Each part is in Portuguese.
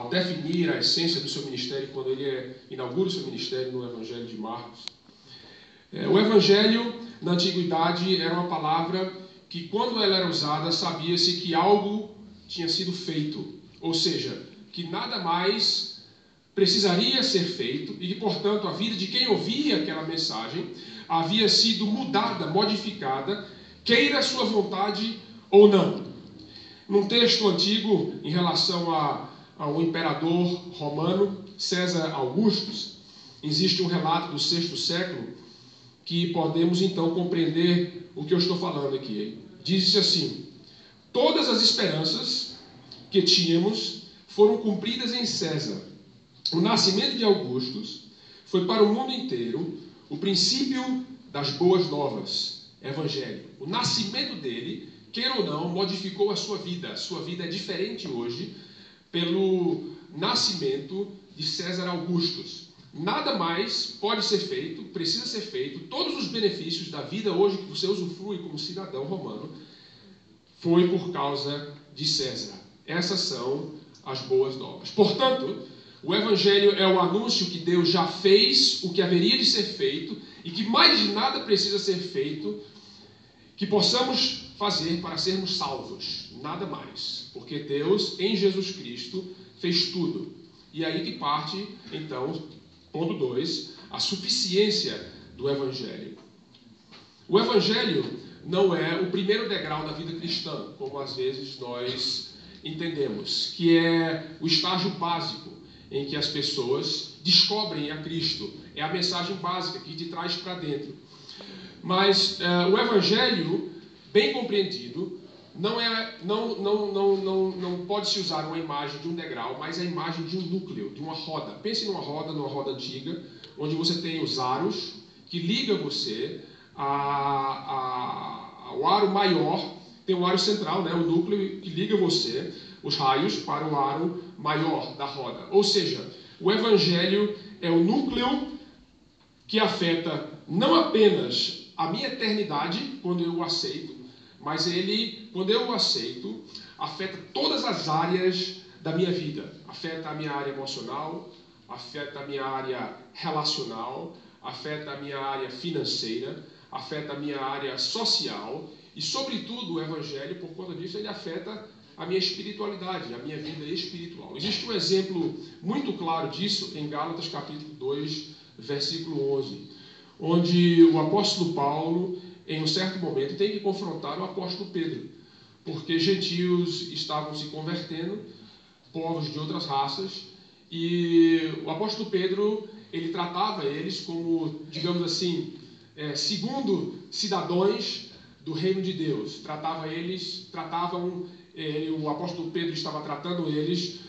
definir a essência do seu ministério quando ele inaugura o seu ministério no Evangelho de Marcos. O Evangelho, na Antiguidade, era uma palavra que, quando ela era usada, sabia-se que algo tinha sido feito. Ou seja, que nada mais precisaria ser feito e que, portanto, a vida de quem ouvia aquela mensagem havia sido mudada, modificada, queira a sua vontade ou não. Num texto antigo, em relação ao imperador romano, César Augustus, existe um relato do VI século que podemos então compreender o que eu estou falando aqui. Diz-se assim: todas as esperanças que tínhamos foram cumpridas em César. O nascimento de Augustus foi para o mundo inteiro o princípio das boas novas, Evangelho. O nascimento dele, queira ou não, modificou a sua vida. A sua vida é diferente hoje pelo nascimento de César Augustus. Nada mais pode ser feito, precisa ser feito. Todos os benefícios da vida hoje que você usufrui como cidadão romano foi por causa de César. Essas são as boas novas. Portanto, o Evangelho é o anúncio que Deus já fez, o que haveria de ser feito e que mais nada precisa ser feito que possamos fazer para sermos salvos. Nada mais. Porque Deus, em Jesus Cristo, fez tudo. E aí que parte, então, ponto 2, a suficiência do Evangelho. O Evangelho não é o primeiro degrau da vida cristã, como às vezes nós entendemos, que é o estágio básico em que as pessoas descobrem a Cristo. É a mensagem básica que te traz para dentro. Mas o Evangelho, bem compreendido, não pode se usar uma imagem de um degrau, mas a imagem de um núcleo, de uma roda. Pense numa roda antiga, onde você tem os aros que ligam você ao aro maior. Tem um aro central, né, o núcleo que liga você, os raios, para o aro maior da roda. Ou seja, o Evangelho é o núcleo que afeta não apenas a minha eternidade, quando eu o aceito, mas ele, quando eu o aceito, afeta todas as áreas da minha vida. Afeta a minha área emocional, afeta a minha área relacional, afeta a minha área financeira, afeta a minha área social e, sobretudo, o Evangelho, por conta disso, ele afeta a minha espiritualidade, a minha vida espiritual. Existe um exemplo muito claro disso em Gálatas capítulo 2, versículo 11, onde o apóstolo Paulo, em um certo momento, tem que confrontar o apóstolo Pedro, porque gentios estavam se convertendo, povos de outras raças, e o apóstolo Pedro, ele tratava eles como, digamos assim, segundo cidadãos do reino de Deus. O apóstolo Pedro estava tratando eles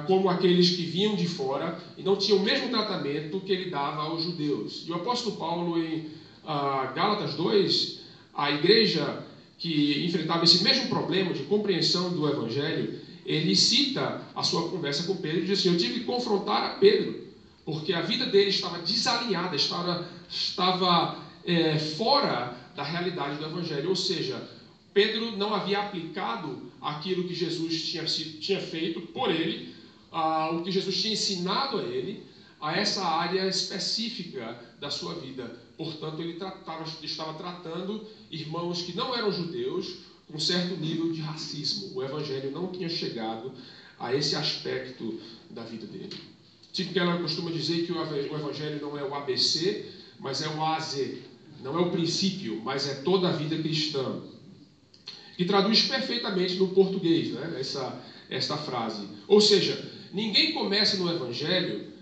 como aqueles que vinham de fora e não tinham o mesmo tratamento que ele dava aos judeus. E o apóstolo Paulo, em Gálatas 2, a igreja que enfrentava esse mesmo problema de compreensão do Evangelho, ele cita a sua conversa com Pedro e diz assim: eu tive que confrontar a Pedro, porque a vida dele estava desalinhada, estava fora da realidade do Evangelho. Ou seja, Pedro não havia aplicado aquilo que Jesus tinha feito por ele, o que Jesus tinha ensinado a ele, a essa área específica da sua vida. Portanto, ele estava tratando irmãos que não eram judeus com um certo nível de racismo. O Evangelho não tinha chegado a esse aspecto da vida dele. Tipo que ela costuma dizer que o Evangelho não é o ABC, mas é o AZ. Não é o princípio, mas é toda a vida cristã. Que traduz perfeitamente no português, né, esta frase. Ou seja, ninguém começa no Evangelho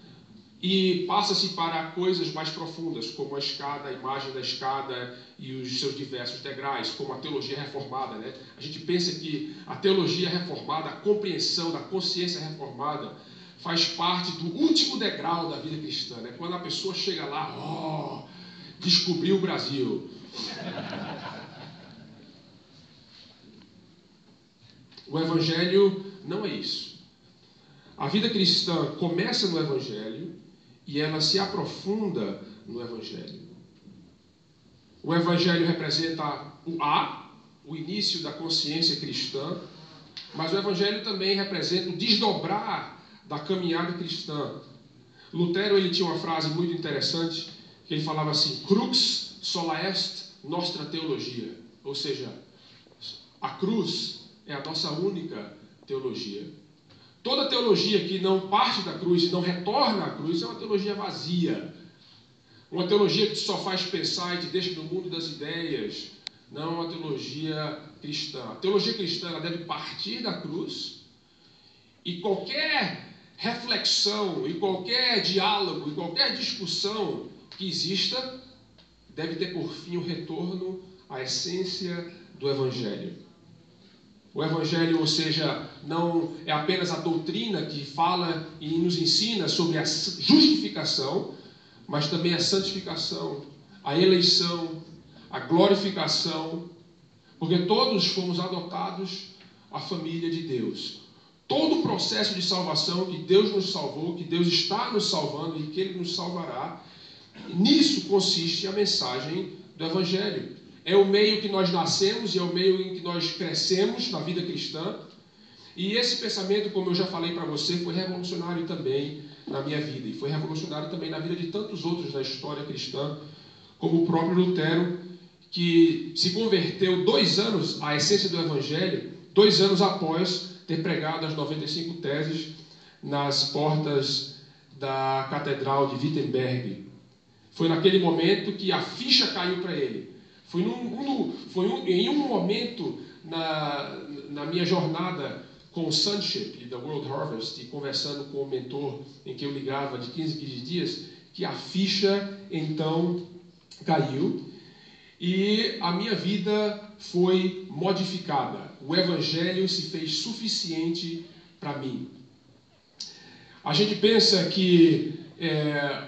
e passa-se para coisas mais profundas, como a escada, a imagem da escada e os seus diversos degraus, como a teologia reformada, né? A gente pensa que a teologia reformada, a compreensão da consciência reformada, faz parte do último degrau da vida cristã, né? Quando a pessoa chega lá, descobriu o Brasil. O Evangelho não é isso. A vida cristã começa no Evangelho e ela se aprofunda no Evangelho. O Evangelho representa o início da consciência cristã, mas o Evangelho também representa o desdobrar da caminhada cristã. Lutero ele tinha uma frase muito interessante, que ele falava assim: crux sola est nostra teologia. Ou seja, a cruz é a nossa única teologia. Toda teologia que não parte da cruz e não retorna à cruz é uma teologia vazia. Uma teologia que só faz pensar e te deixa no mundo das ideias. Não é uma teologia cristã. A teologia cristã ela deve partir da cruz, e qualquer reflexão, e qualquer diálogo, e qualquer discussão que exista deve ter por fim o retorno à essência do Evangelho. O Evangelho, ou seja, não é apenas a doutrina que fala e nos ensina sobre a justificação, mas também a santificação, a eleição, a glorificação, porque todos fomos adotados à família de Deus. Todo o processo de salvação que Deus nos salvou, que Deus está nos salvando e que Ele nos salvará, nisso consiste a mensagem do Evangelho. É o meio que nós nascemos e é o meio em que nós crescemos na vida cristã. E esse pensamento, como eu já falei para você, foi revolucionário também na minha vida. E foi revolucionário também na vida de tantos outros da história cristã, como o próprio Lutero, que se converteu 2 anos à essência do Evangelho, 2 anos após ter pregado as 95 teses nas portas da Catedral de Wittenberg. Foi naquele momento que a ficha caiu para ele. Foi em um momento na minha jornada com o Sonship e da World Harvest, e conversando com o mentor em que eu ligava de 15 dias, que a ficha então caiu e a minha vida foi modificada. O Evangelho se fez suficiente para mim. A gente pensa que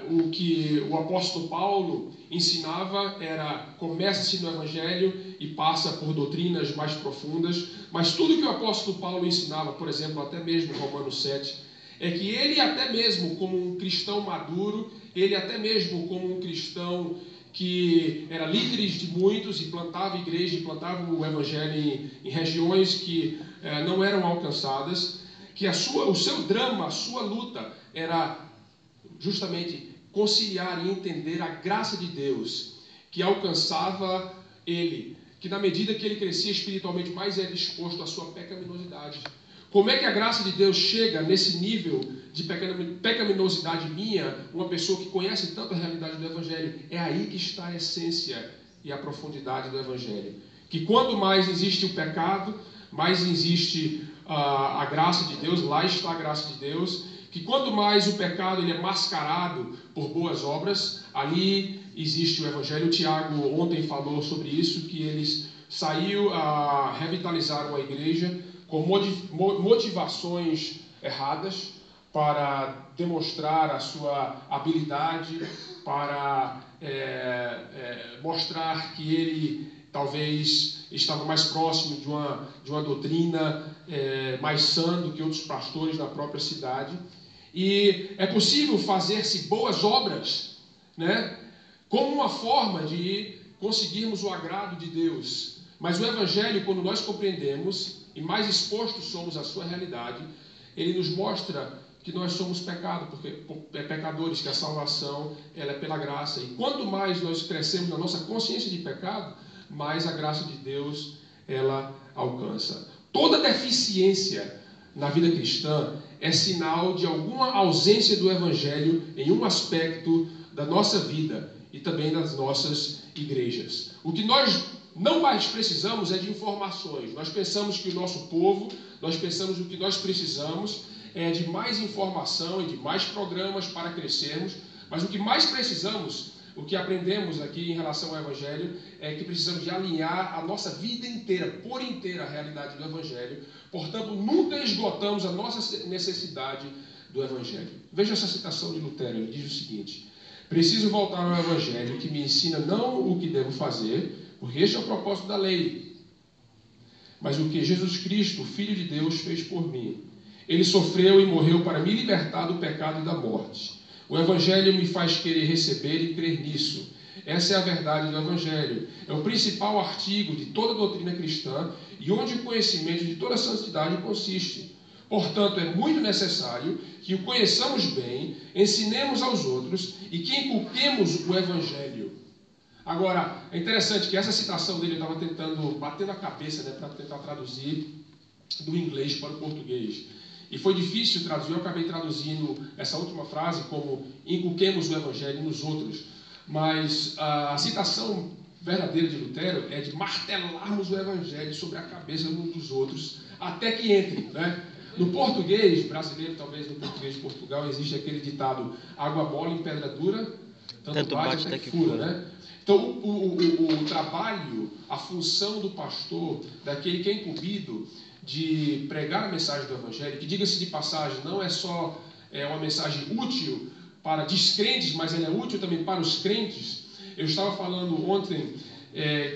o que o apóstolo Paulo ensinava era: começa-se no Evangelho e passa por doutrinas mais profundas, mas tudo que o apóstolo Paulo ensinava, por exemplo, até mesmo em Romanos 7, é que ele até mesmo como um cristão maduro, ele até mesmo como um cristão que era líder de muitos e plantava igreja, e plantava o Evangelho em regiões que não eram alcançadas, que o seu drama, a sua luta era justamente conciliar e entender a graça de Deus que alcançava ele, que na medida que ele crescia espiritualmente mais era exposto à sua pecaminosidade. Como é que a graça de Deus chega nesse nível de pecaminosidade minha, uma pessoa que conhece tanto a realidade do Evangelho? É aí que está a essência e a profundidade do Evangelho. Que quanto mais existe o pecado, mais existe a graça de Deus, lá está a graça de Deus. Que quanto mais o pecado ele é mascarado por boas obras, ali existe o Evangelho. O Tiago ontem falou sobre isso, que eles saiu a revitalizar uma igreja com motivações erradas para demonstrar a sua habilidade, para mostrar que ele talvez estava mais próximo de uma doutrina mais sã do que outros pastores da própria cidade. E é possível fazer-se boas obras, né, como uma forma de conseguirmos o agrado de Deus. Mas o Evangelho, quando nós compreendemos e mais expostos somos à sua realidade, ele nos mostra que nós somos pecadores, que a salvação ela é pela graça. E quanto mais nós crescemos na nossa consciência de pecado, mais a graça de Deus ela alcança. Toda deficiência na vida cristã é sinal de alguma ausência do Evangelho em um aspecto da nossa vida e também das nossas igrejas. O que nós não mais precisamos é de informações. Nós pensamos que o nosso povo, nós pensamos que o que nós precisamos é de mais informação e de mais programas para crescermos, mas o que mais precisamos, o que aprendemos aqui em relação ao Evangelho, é que precisamos de alinhar a nossa vida inteira, por inteira, a realidade do Evangelho. Portanto, nunca esgotamos a nossa necessidade do Evangelho. Veja essa citação de Lutero, ele diz o seguinte: preciso voltar ao Evangelho que me ensina não o que devo fazer, porque este é o propósito da lei, mas o que Jesus Cristo, o Filho de Deus, fez por mim. Ele sofreu e morreu para me libertar do pecado e da morte. O Evangelho me faz querer receber e crer nisso. Essa é a verdade do Evangelho. É o principal artigo de toda a doutrina cristã e onde o conhecimento de toda a santidade consiste. Portanto, é muito necessário que o conheçamos bem, ensinemos aos outros e que inculquemos o Evangelho. Agora, é interessante que essa citação dele eu estava tentando bater na cabeça, né, para tentar traduzir do inglês para o português. E foi difícil traduzir, eu acabei traduzindo essa última frase como inculquemos o Evangelho nos outros. Mas a citação verdadeira de Lutero é de martelarmos o Evangelho sobre a cabeça uns dos outros, até que entre, né? No português brasileiro, talvez no português de Portugal, existe aquele ditado: água mole em pedra dura, tanto bate até que fura, né? Então, o trabalho, a função do pastor, daquele que é incumbido de pregar a mensagem do Evangelho, que, diga-se de passagem, não é só uma mensagem útil para descrentes, mas ela é útil também para os crentes. Eu estava falando ontem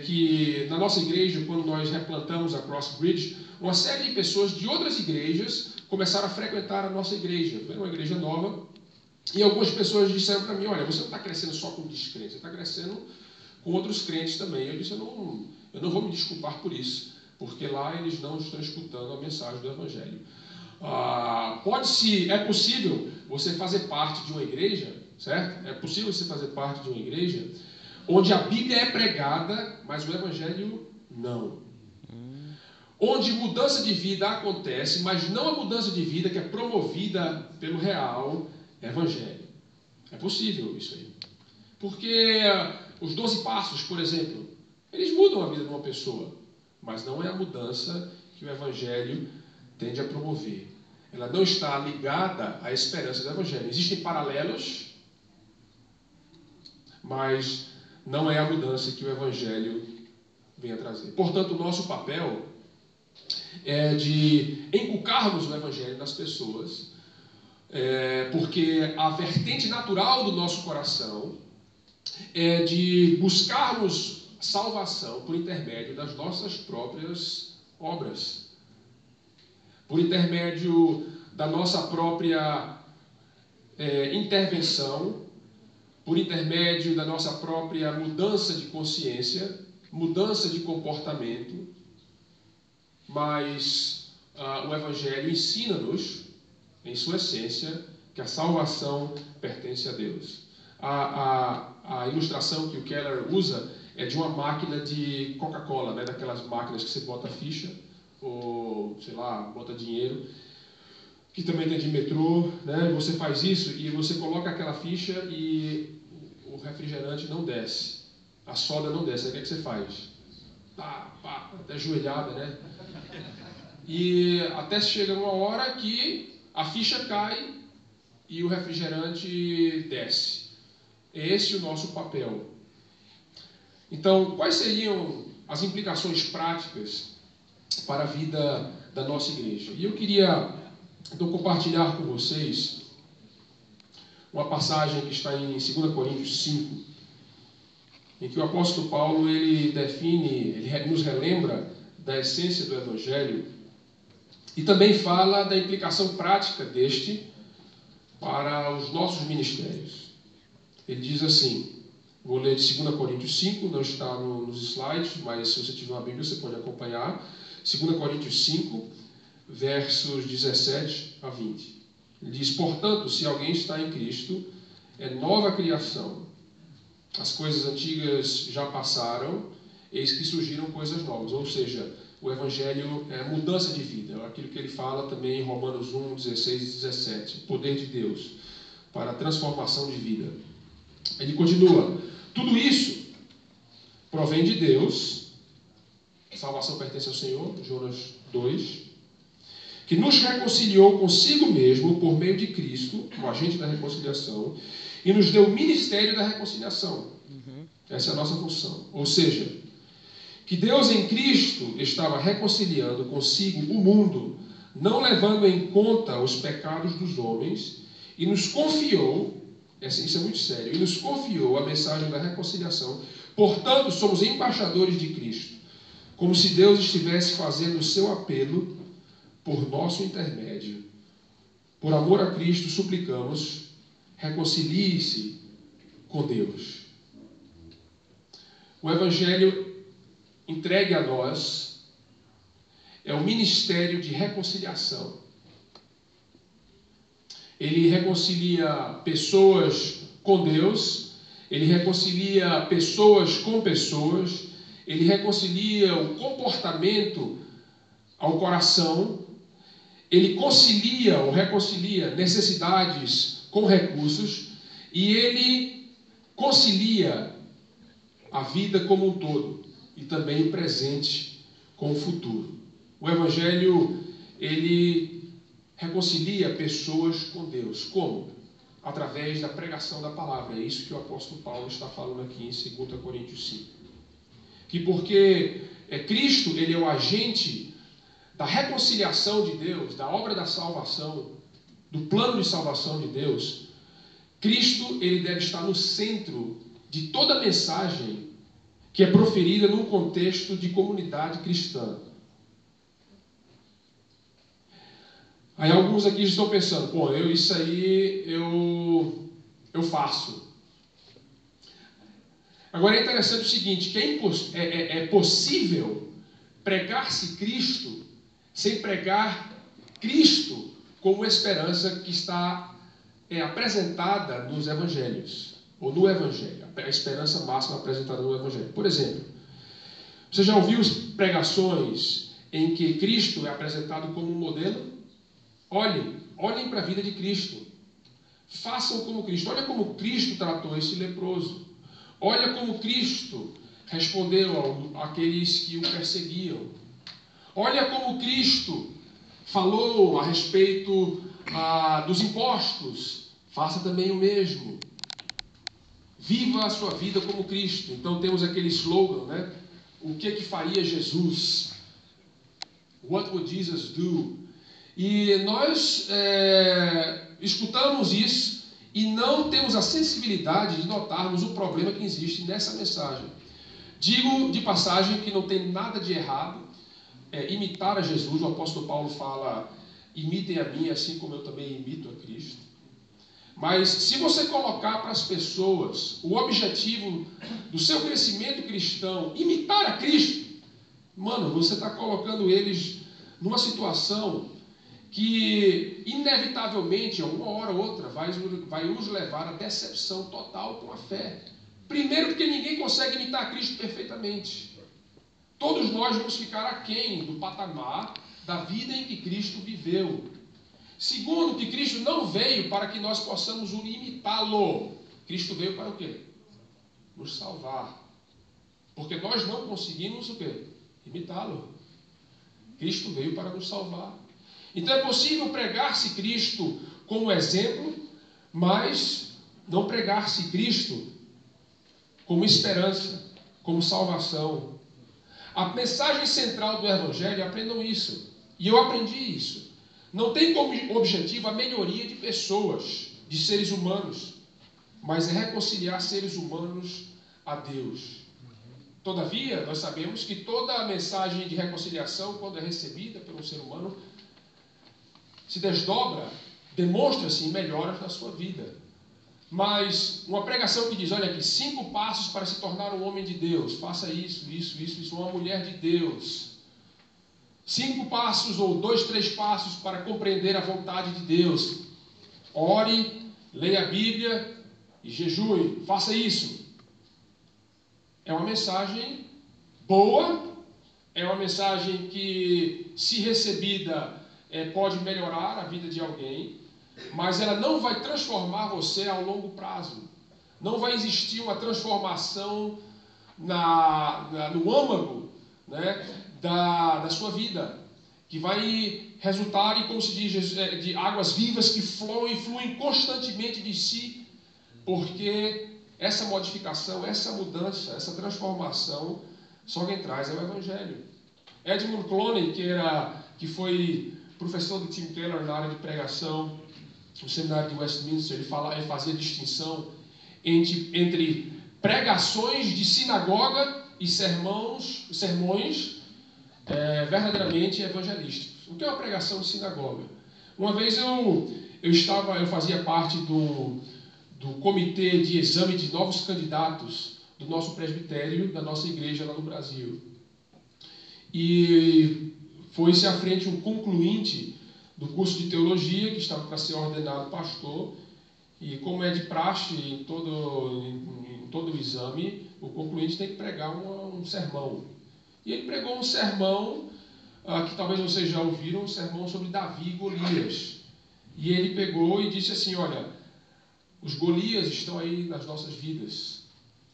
que na nossa igreja, quando nós replantamos a Crossbridge, uma série de pessoas de outras igrejas começaram a frequentar a nossa igreja. Era uma igreja nova. E algumas pessoas disseram para mim: olha, você não está crescendo só com descrentes, você está crescendo com outros crentes também. Eu disse: eu não vou me desculpar por isso, porque lá eles não estão escutando a mensagem do Evangelho. É possível você fazer parte de uma igreja, certo? É possível você fazer parte de uma igreja onde a Bíblia é pregada, mas o Evangelho não. Onde mudança de vida acontece, mas não a mudança de vida que é promovida pelo real Evangelho. É possível isso aí. Porque os 12 passos, por exemplo, eles mudam a vida de uma pessoa, mas não é a mudança que o Evangelho tende a promover. Ela não está ligada à esperança do Evangelho. Existem paralelos, mas não é a mudança que o Evangelho vem a trazer. Portanto, o nosso papel é de inculcarmos o Evangelho nas pessoas, porque a vertente natural do nosso coração é de buscarmos salvação por intermédio das nossas próprias obras, por intermédio da nossa própria intervenção, por intermédio da nossa própria mudança de consciência, mudança de comportamento. Mas o Evangelho ensina-nos, em sua essência, que a salvação pertence a Deus. A ilustração que o Keller usa é de uma máquina de Coca-Cola, né? Daquelas máquinas que você bota ficha, ou, sei lá, bota dinheiro, que também tem de metrô, né? Você faz isso e você coloca aquela ficha e o refrigerante não desce, a soda não desce. Aí o que você faz? Até joelhada, né? E até chega uma hora que a ficha cai e o refrigerante desce. Esse é o nosso papel. Então, quais seriam as implicações práticas para a vida da nossa igreja? E eu queria então compartilhar com vocês uma passagem que está em 2 Coríntios 5, em que o apóstolo Paulo ele nos relembra da essência do Evangelho e também fala da implicação prática deste para os nossos ministérios. Ele diz assim, vou ler de 2 Coríntios 5, não está nos slides, mas se você tiver uma Bíblia você pode acompanhar. 2 Coríntios 5, versos 17 a 20. Ele diz: portanto, se alguém está em Cristo, é nova criação. As coisas antigas já passaram, eis que surgiram coisas novas. Ou seja, o Evangelho é mudança de vida. É aquilo que ele fala também em Romanos 1, 16 e 17. O poder de Deus para a transformação de vida. Ele continua: tudo isso provém de Deus. A salvação pertence ao Senhor, Jonas 2, que nos reconciliou consigo mesmo por meio de Cristo, o agente da reconciliação, e nos deu o ministério da reconciliação. Essa é a nossa função. Ou seja, que Deus em Cristo estava reconciliando consigo o mundo, não levando em conta os pecados dos homens, e nos confiou, isso é muito sério, e nos confiou a mensagem da reconciliação. Portanto, somos embaixadores de Cristo, como se Deus estivesse fazendo o seu apelo por nosso intermédio. Por amor a Cristo, suplicamos, reconcilie-se com Deus. O Evangelho entregue a nós é o ministério de reconciliação. ele reconcilia pessoas com Deus, ele reconcilia pessoas com pessoas, ele reconcilia o comportamento ao coração, ele concilia ou reconcilia necessidades com recursos e ele concilia a vida como um todo e também o presente com o futuro. O Evangelho, ele reconcilia pessoas com Deus. Como? Através da pregação da palavra. É isso que o apóstolo Paulo está falando aqui em 2 Coríntios 5. Que porque Cristo, ele é o agente da reconciliação de Deus, da obra da salvação, do plano de salvação de Deus, Cristo, ele deve estar no centro de toda a mensagem que é proferida num contexto de comunidade cristã. Aí alguns aqui estão pensando, pô, isso aí eu faço. Agora é interessante o seguinte, que é possível pregar-se Cristo sem pregar Cristo como esperança que está apresentada nos Evangelhos, ou no Evangelho, a esperança máxima apresentada no Evangelho. Por exemplo, você já ouviu pregações em que Cristo é apresentado como um modelo? Olhem para a vida de Cristo. Façam como Cristo. Olha como Cristo tratou esse leproso. Olha como Cristo respondeu àqueles que o perseguiam. Olha como Cristo falou a respeito dos impostos. Faça também o mesmo. Viva a sua vida como Cristo. Então temos aquele slogan, né? O que faria Jesus? What would Jesus do? E nós escutamos isso e não temos a sensibilidade de notarmos o problema que existe nessa mensagem. Digo de passagem que não tem nada de errado imitar a Jesus. O apóstolo Paulo fala, imitem a mim assim como eu também imito a Cristo. Mas se você colocar para as pessoas o objetivo do seu crescimento cristão, imitar a Cristo, mano, você está colocando eles numa situação que inevitavelmente, uma hora ou outra, vai os levar à decepção total com a fé. Primeiro, porque ninguém consegue imitar Cristo perfeitamente. Todos nós vamos ficar aquém do patamar da vida em que Cristo viveu. Segundo, que Cristo não veio para que nós possamos imitá-lo. Cristo veio para o quê? Nos salvar. Porque nós não conseguimos o quê? Imitá-lo. Cristo veio para nos salvar. Então é possível pregar-se Cristo como exemplo, mas não pregar-se Cristo como esperança, como salvação. A mensagem central do Evangelho, aprendam isso. E eu aprendi isso. Não tem como objetivo a melhoria de pessoas, de seres humanos, mas é reconciliar seres humanos a Deus. Todavia, nós sabemos que toda a mensagem de reconciliação, quando é recebida pelo ser humano, se desdobra, demonstra-se em melhoras na sua vida. Mas uma pregação que diz, olha aqui, 5 passos para se tornar um homem de Deus, faça isso, uma mulher de Deus. 5 passos ou 2, 3 passos para compreender a vontade de Deus. Ore, leia a Bíblia e jejue, faça isso. É uma mensagem boa, é uma mensagem que, se recebida, pode melhorar a vida de alguém, mas ela não vai transformar você ao longo prazo. Não vai existir uma transformação no âmago, né, da sua vida, que vai resultar em, como se diz, de águas vivas que fluem constantemente de si, porque essa modificação, essa mudança, essa transformação, só quem traz é o Evangelho. Edmund Clooney, que foi professor do Tim Keller na área de pregação, no seminário de Westminster, ele fazia distinção entre pregações de sinagoga e sermões verdadeiramente evangelísticos. O que é uma pregação de sinagoga? Uma vez eu fazia parte do comitê de exame de novos candidatos do nosso presbitério, da nossa igreja lá no Brasil. E foi-se à frente um concluinte do curso de teologia, que estava para ser ordenado pastor, e como é de praxe em todo o exame, o concluinte tem que pregar um sermão. E ele pregou um sermão, que talvez vocês já ouviram, um sermão sobre Davi e Golias. E ele pegou e disse assim, olha, os Golias estão aí nas nossas vidas,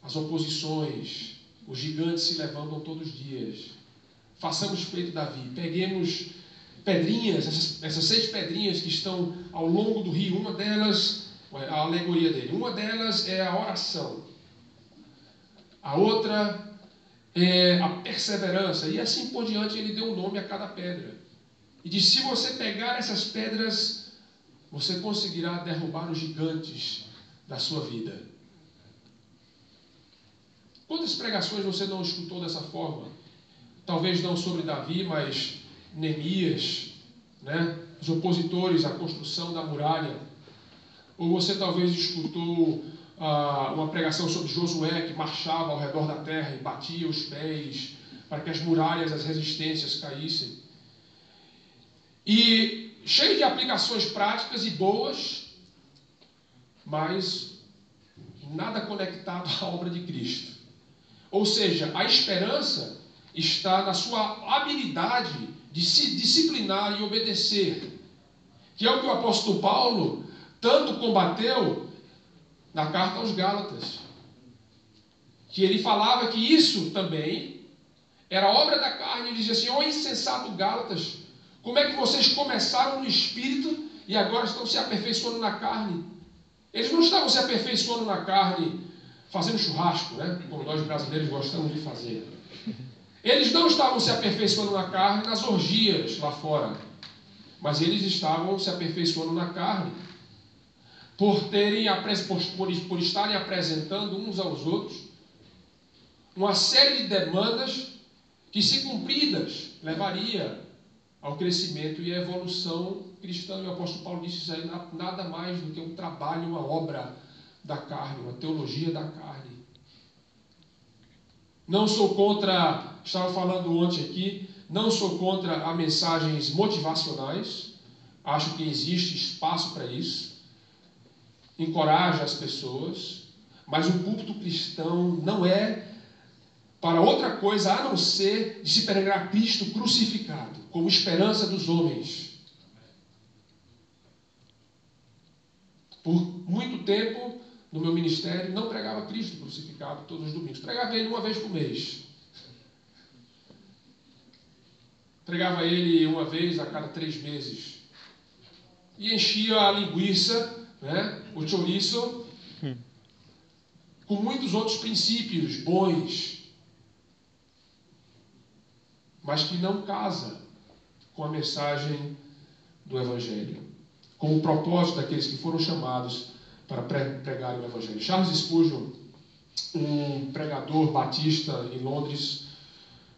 as oposições, os gigantes se levantam todos os dias. Façamos feito Davi, peguemos pedrinhas, essas 6 pedrinhas que estão ao longo do rio, uma delas, a alegoria dele, uma delas é a oração, a outra é a perseverança, e assim por diante. Ele deu um nome a cada pedra. E disse, se você pegar essas pedras, você conseguirá derrubar os gigantes da sua vida. Quantas pregações você não escutou dessa forma? Talvez não sobre Davi, mas Neemias, né? Os opositores à construção da muralha. Ou você talvez escutou uma pregação sobre Josué, que marchava ao redor da terra e batia os pés para que as muralhas, as resistências caíssem. E cheio de aplicações práticas e boas, mas nada conectado à obra de Cristo. Ou seja, a esperança está na sua habilidade de se disciplinar e obedecer, que é o que o apóstolo Paulo tanto combateu na carta aos Gálatas, que ele falava que isso também era obra da carne. Ele dizia assim, ó insensato Gálatas, como é que vocês começaram no Espírito e agora estão se aperfeiçoando na carne? Eles não estavam se aperfeiçoando na carne fazendo churrasco, né? Como nós brasileiros gostamos de fazer. Eles não estavam se aperfeiçoando na carne nas orgias lá fora, mas eles estavam se aperfeiçoando na carne por estarem apresentando uns aos outros uma série de demandas que, se cumpridas, levaria ao crescimento e à evolução cristã. E o apóstolo Paulo disse isso aí, nada mais do que um trabalho, uma obra da carne, uma teologia da carne. Não sou contra, estava falando ontem aqui, não sou contra as mensagens motivacionais, acho que existe espaço para isso, encoraja as pessoas, mas o púlpito cristão não é para outra coisa a não ser de se pregar Cristo crucificado, como esperança dos homens. Por muito tempo, no meu ministério, não pregava Cristo crucificado todos os domingos. Pregava ele uma vez por mês. Pregava ele uma vez a cada 3 meses. E enchia a linguiça, né, o chouriço, com muitos outros princípios bons, mas que não casa com a mensagem do Evangelho, com o propósito daqueles que foram chamados para pregar o Evangelho. Charles Spurgeon, um pregador batista em Londres,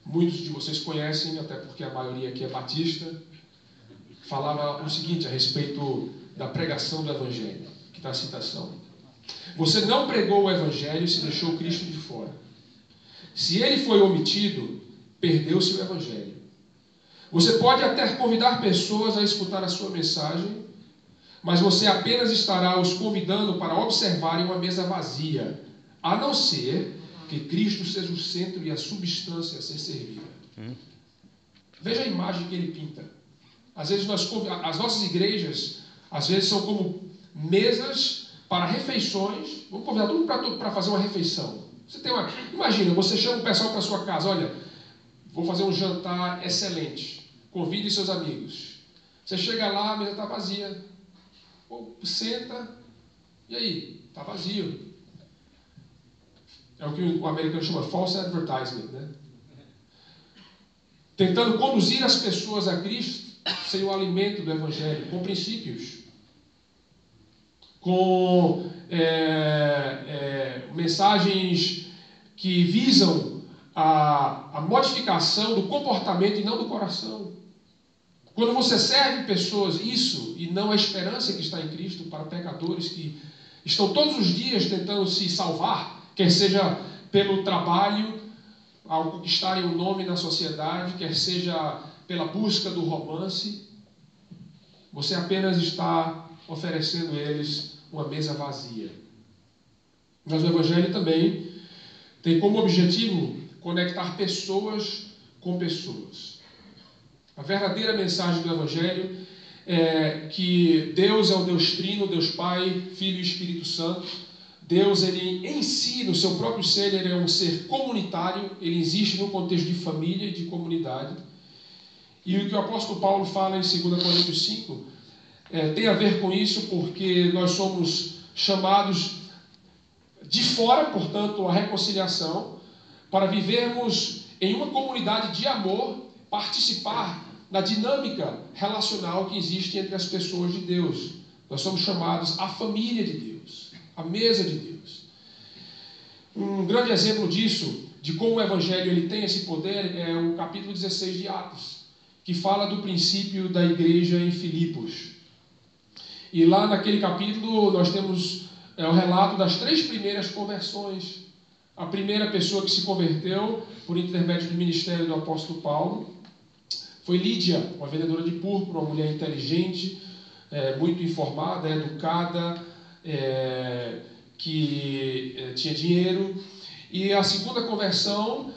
muitos de vocês conhecem, até porque a maioria aqui é batista, falava o seguinte a respeito da pregação do Evangelho, que está a citação. Você não pregou o Evangelho e se deixou Cristo de fora. Se ele foi omitido, perdeu-se o Evangelho. Você pode até convidar pessoas a escutar a sua mensagem, mas você apenas estará os convidando para observarem uma mesa vazia, a não ser que Cristo seja o centro e a substância a ser servida. Veja a imagem que ele pinta. Às vezes as nossas igrejas, às vezes são como mesas para refeições. Vamos convidar todo mundo para fazer uma refeição. Imagina, você chama o pessoal para a sua casa, olha, vou fazer um jantar excelente, convide seus amigos. Você chega lá, a mesa está vazia. Senta, e aí? Está vazio. É o que o americano chama false advertisement, né? Tentando conduzir as pessoas a Cristo sem o alimento do Evangelho, com princípios, com mensagens que visam a modificação do comportamento e não do coração. Quando você serve pessoas, isso, e não a esperança que está em Cristo para pecadores que estão todos os dias tentando se salvar, quer seja pelo trabalho, ao conquistarem um nome na sociedade, quer seja pela busca do romance, você apenas está oferecendo a eles uma mesa vazia. Mas o Evangelho também tem como objetivo conectar pessoas com pessoas. A verdadeira mensagem do Evangelho é que Deus é o Deus Trino, Deus Pai, Filho e Espírito Santo. Deus, ele em si, no seu próprio ser, ele é um ser comunitário, ele existe no contexto de família e de comunidade. E o que o apóstolo Paulo fala em 2 Coríntios 5 tem a ver com isso, porque nós somos chamados de fora, portanto, a reconciliação, para vivermos em uma comunidade de amor, participar da dinâmica relacional que existe entre as pessoas de Deus. Nós somos chamados à família de Deus, à mesa de Deus. Um grande exemplo disso, de como o Evangelho ele tem esse poder, é o capítulo 16 de Atos, que fala do princípio da igreja em Filipos. E lá naquele capítulo nós temos o relato das 3 primeiras conversões. A primeira pessoa que se converteu por intermédio do ministério do apóstolo Paulo foi Lídia, uma vendedora de púrpura, uma mulher inteligente, muito informada, educada, que tinha dinheiro. E a segunda conversão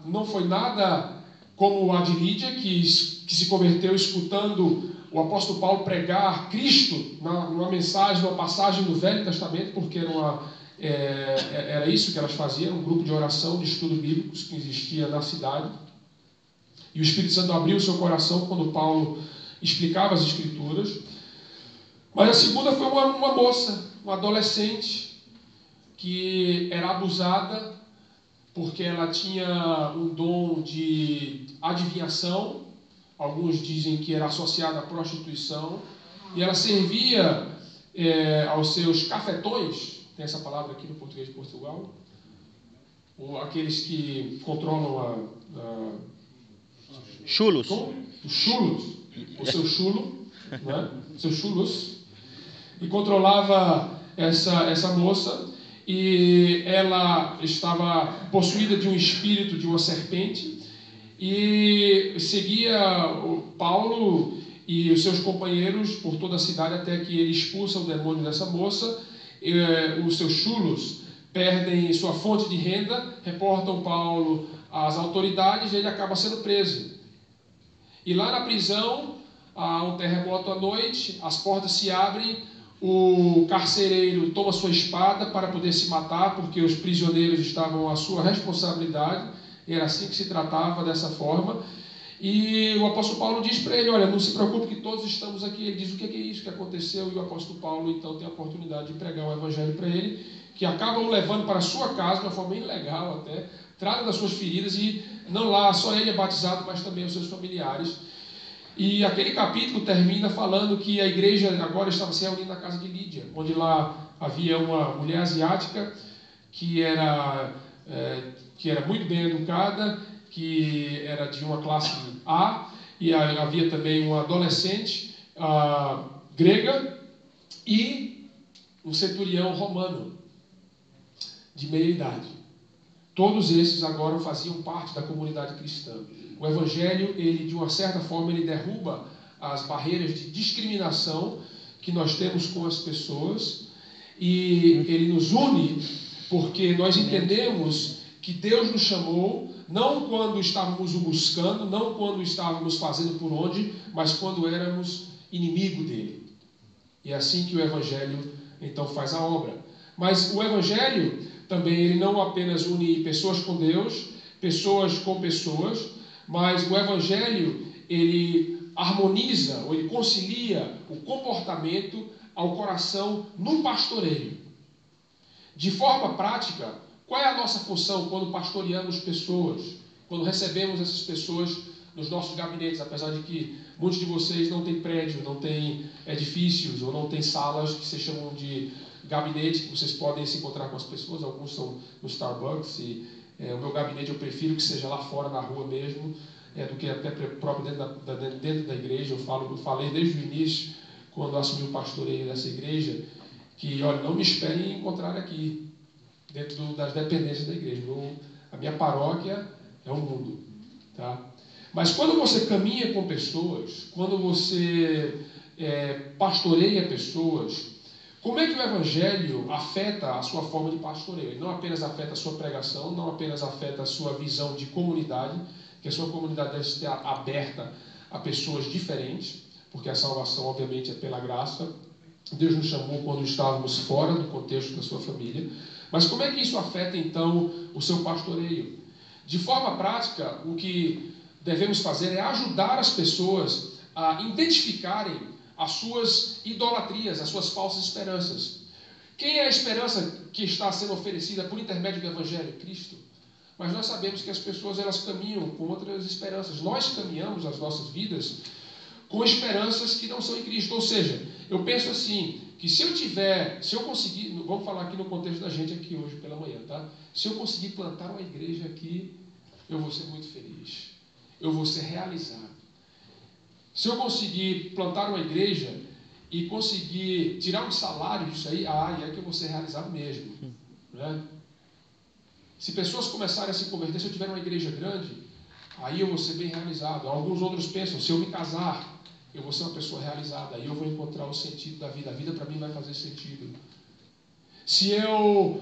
não foi nada como a de Lídia, que se converteu escutando o apóstolo Paulo pregar Cristo numa mensagem, numa passagem do Velho Testamento, porque era isso que elas faziam, um grupo de oração, de estudo bíblicos que existia na cidade. E o Espírito Santo abriu o seu coração quando Paulo explicava as Escrituras. Mas a segunda foi uma moça, uma adolescente, que era abusada porque ela tinha um dom de adivinhação. Alguns dizem que era associada à prostituição. E ela servia aos seus cafetões, tem essa palavra aqui no português de Portugal, ou aqueles que controlam chulos. Os chulos, o seu chulo, né? Seus chulos, e controlava essa moça, e ela estava possuída de um espírito de uma serpente, e seguia o Paulo e os seus companheiros por toda a cidade até que ele expulsa o demônio dessa moça. Os seus chulos perdem sua fonte de renda, reportam Paulo às autoridades e ele acaba sendo preso. E lá na prisão, há um terremoto à noite, as portas se abrem, o carcereiro toma sua espada para poder se matar, porque os prisioneiros estavam à sua responsabilidade, era assim que se tratava, dessa forma. E o apóstolo Paulo diz para ele: olha, não se preocupe que todos estamos aqui. Ele diz: o que é isso que aconteceu? E o apóstolo Paulo então tem a oportunidade de pregar o evangelho para ele, que acabam levando para a sua casa, de uma forma bem legal até, trata das suas feridas, e não lá só ele é batizado, mas também os seus familiares. E aquele capítulo termina falando que a igreja agora estava se reunindo na casa de Lídia, onde lá havia uma mulher asiática que era muito bem educada, que era de uma classe A, e havia também uma adolescente grega e um centurião romano de meia idade. Todos esses agora faziam parte da comunidade cristã. O Evangelho, ele de uma certa forma, ele derruba as barreiras de discriminação que nós temos com as pessoas, e ele nos une porque nós entendemos que Deus nos chamou não quando estávamos o buscando, não quando estávamos fazendo por onde, mas quando éramos inimigo dele. E é assim que o Evangelho então faz a obra. Mas o Evangelho também, ele não apenas une pessoas com Deus, pessoas com pessoas, mas o Evangelho, ele harmoniza, ou ele concilia o comportamento ao coração no pastoreio. De forma prática, qual é a nossa função quando pastoreamos pessoas, quando recebemos essas pessoas nos nossos gabinetes, apesar de que muitos de vocês não têm prédio, não têm edifícios, ou não têm salas que se chamam de gabinete, que vocês podem se encontrar com as pessoas, alguns são no Starbucks, e o meu gabinete eu prefiro que seja lá fora, na rua mesmo, do que até próprio dentro da igreja. Eu falei desde o início, quando eu assumi o pastoreio dessa igreja, que, olha, não me esperem encontrar aqui, dentro das dependências da igreja. A minha paróquia é o mundo, tá? Mas quando você caminha com pessoas, quando você pastoreia pessoas, como é que o Evangelho afeta a sua forma de pastoreio? Ele não apenas afeta a sua pregação, não apenas afeta a sua visão de comunidade, que a sua comunidade deve estar aberta a pessoas diferentes, porque a salvação, obviamente, é pela graça. Deus nos chamou quando estávamos fora do contexto da sua família. Mas como é que isso afeta, então, o seu pastoreio? De forma prática, o que devemos fazer é ajudar as pessoas a identificarem as suas idolatrias, as suas falsas esperanças. Quem é a esperança que está sendo oferecida por intermédio do Evangelho? Cristo. Mas nós sabemos que as pessoas elas caminham com outras esperanças. Nós caminhamos as nossas vidas com esperanças que não são em Cristo. Ou seja, eu penso assim, que se eu conseguir, vamos falar aqui no contexto da gente aqui hoje pela manhã, tá? Se eu conseguir plantar uma igreja aqui, eu vou ser muito feliz. Eu vou ser realizado. Se eu conseguir plantar uma igreja e conseguir tirar um salário disso aí, é que eu vou ser realizado mesmo. Né? Se pessoas começarem a se converter, se eu tiver uma igreja grande, aí eu vou ser bem realizado. Alguns outros pensam, se eu me casar, eu vou ser uma pessoa realizada, aí eu vou encontrar o sentido da vida. A vida para mim vai fazer sentido. Se eu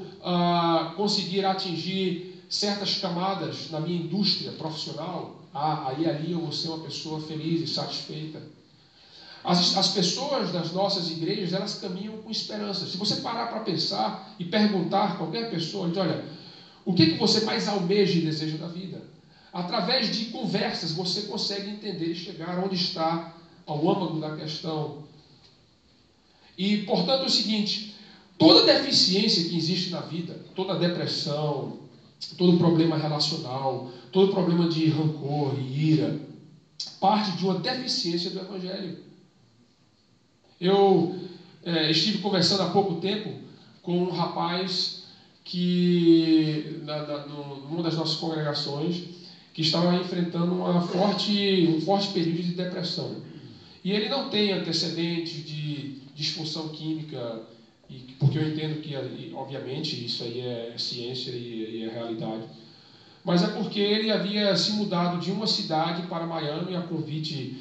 conseguir atingir certas camadas na minha indústria profissional, aí ali eu vou ser uma pessoa feliz e satisfeita. As pessoas das nossas igrejas, elas caminham com esperança. Se você parar para pensar e perguntar a qualquer pessoa, diz, olha, o que você mais almeja e deseja da vida? Através de conversas você consegue entender e chegar onde está ao âmago da questão. E, portanto, é o seguinte, toda deficiência que existe na vida, toda depressão, todo problema relacional, todo problema de rancor e ira, parte de uma deficiência do Evangelho. Eu estive conversando há pouco tempo com um rapaz que, numa das nossas congregações, que estava enfrentando um forte período de depressão. E ele não tem antecedentes de disfunção química, porque eu entendo que, obviamente, isso aí é ciência e é realidade. Mas é porque ele havia se mudado de uma cidade para Miami a convite